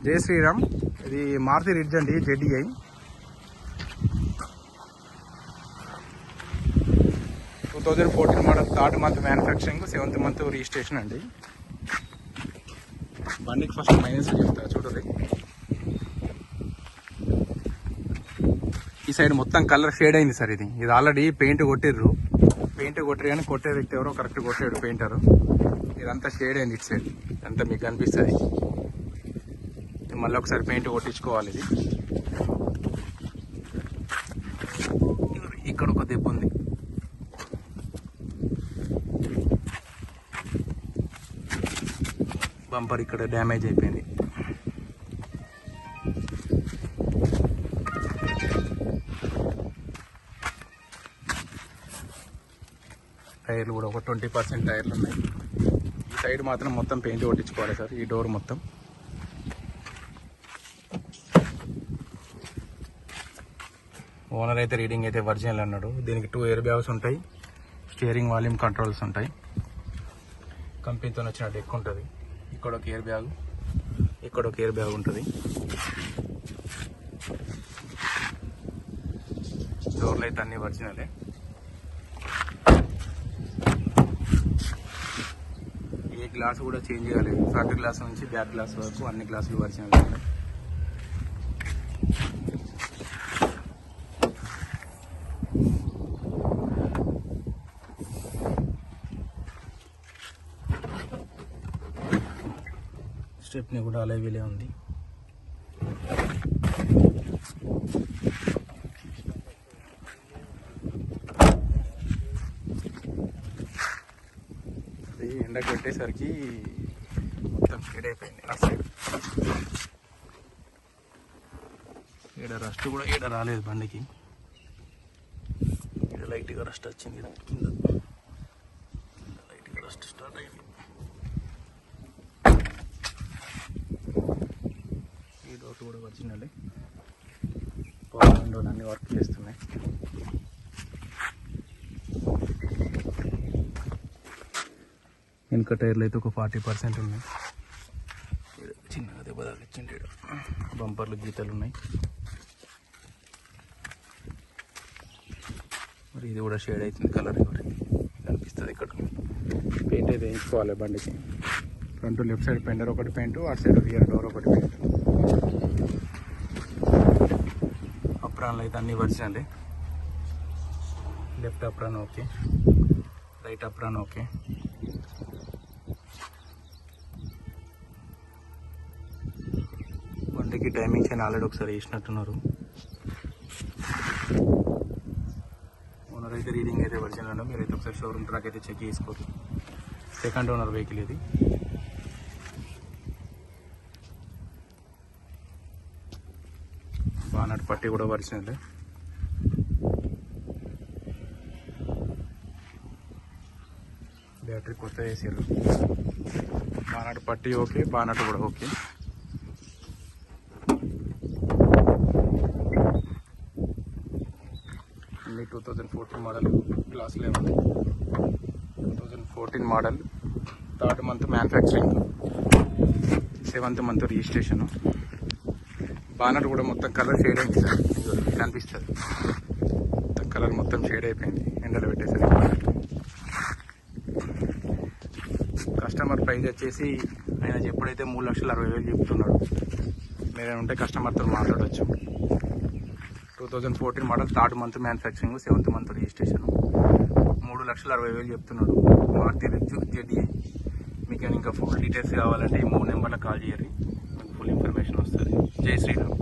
జై శ్రీరామ్. ఇది మారుతి రిడ్జ్ అండి, ZDi. Two 2014 model, 3rd month manufacturing, 7th month registration అండి. బండికి ఫస్ట్ మైనస్ చెప్తా చూడండి. ఈ సైడ్ మొత్తం కలర్ షేడ్ అయింది సార్. ఇది ఆల్రెడీ పెయింట్ కొట్టిర్రు కానీ కొట్టే వ్యక్తి ఎవరో కరెక్ట్ కొట్టాడు పెయింటర్. ఇదంతా షేడ్ అయింది ఇటు సైడ్, ఇదంతా మీకు కనిపిస్తుంది. మళ్ళీ ఒకసారి పెయింట్ కొట్టించుకోవాలి. ఇది ఇక్కడ ఒక దెబ్బ ఉంది. బంపర్ ఇక్కడ డ్యామేజ్ అయిపోయింది. టైర్లు కూడా ఒక 20% టైర్లు ఉన్నాయి. ఈ సైడ్ మాత్రం మొత్తం పెయింట్ కొట్టించుకోవాలి సార్. ఈ డోర్ మొత్తం ఓనర్ అయితే రీడింగ్ అయితే ఒరిజినల్ అన్నాడు. దీనికి 2 ఎయిర్ బ్యాగ్స్ ఉంటాయి, స్టీరింగ్ వాల్యూమ్ కంట్రోల్స్ ఉంటాయి, కంపెనీతో వచ్చిన డెక్ ఉంటుంది. ఇక్కడ ఒక ఎయిర్ బ్యాగ్, ఇక్కడ ఒక ఎయిర్ బ్యాగ్ ఉంటుంది. డోర్లు అయితే అన్ని ఒరిజినలే. ఏ గ్లాస్ కూడా చేంజ్ కాలేదు. ఫ్రంట్ గ్లాస్ నుంచి బ్యాక్ గ్లాస్ వరకు అన్ని గ్లాసులు ఒరిజినల్. స్టెప్ని కూడా అలైవీలే ఉంది. అది ఎండకు పెట్టేసరికి మొత్తం షేడ్ అయిపోయింది. ఆ సైడ్ ఈడ రస్ట్ కూడా ఈడ రాలేదు బండికి. ఈడ లైట్గా రస్ట్ వచ్చింది. కింద లైట్గా రస్ట్ స్టార్ట్ అయింది. ఈ డోర్ కూడా వచ్చిందండి. పవర్ విండోలు అన్నీ వర్క్ చేస్తున్నాయి. వెనుక టైర్లు అయితే ఒక 40% ఉన్నాయి. చిన్నగా దెబ్బ తగిలిచ్చింది. బంపర్లు గీతలు ఉన్నాయి. మరి ఇది కూడా షేడ్ అవుతుంది కలర్. కనిపిస్తుంది ఇక్కడ. పెయింట్ అయితే వేయించుకోవాలి బండికి. ఫ్రంట్ లెఫ్ట్ సైడ్ పెండర్ ఒకటి పెయింట్, అటు సైడ్ రియర్ డోర్ ఒకటి పెయింట్. అప్రాన్లు అయితే అన్నీ ఒరిజినలే. Left apron okay, right apron okay. బండికి టైమింగ్స్ అని ఆల్రెడీ ఒకసారి వేసినట్టున్నారు. ఓనర్ అయితే రీడింగ్ అయితే ఒరిజినల్ అన్న. మీరైతే ఒకసారి షోరూమ్ ట్రాక్ అయితే చెక్ చేసుకోవచ్చు. సెకండ్ ఓనర్ వెహికల్ ఇది. బానట్ పట్టి కూడా ఒరిజినల్. బ్యాటరీ కొత్త వేసారు. బానట్ పట్టి ఓకే, బానట్ కూడా ఓకే. అన్ని 2014 model, class level. 2014 model, 3rd month manufacturing, 7th month registration. Bonnet కూడా మొత్తం కలర్ షేడ్ అయింది సార్. కనిపిస్తుంది మొత్తం కలర్ మొత్తం షేడ్ అయిపోయింది ఎండలో పెట్టేసరికి. కస్టమర్ ప్రైస్ వచ్చేసి ఆయన ఎప్పుడైతే 3,60,000 చెప్తున్నాడు. మీరేమైనా ఉంటే కస్టమర్తో మాట్లాడవచ్చు. 2014 model, 3rd month manufacturing, 7th month registration, 3,60,000 చెప్తున్నాడు. Maruti Ritz ZDI. మీకు ఇంకా ఫుల్ డీటెయిల్స్ కావాలంటే ఈ 3 నెంబర్లకు కాల్ చేయండి. మీకు ఫుల్ ఇన్ఫర్మేషన్ వస్తుంది. జై శ్రీరామ్.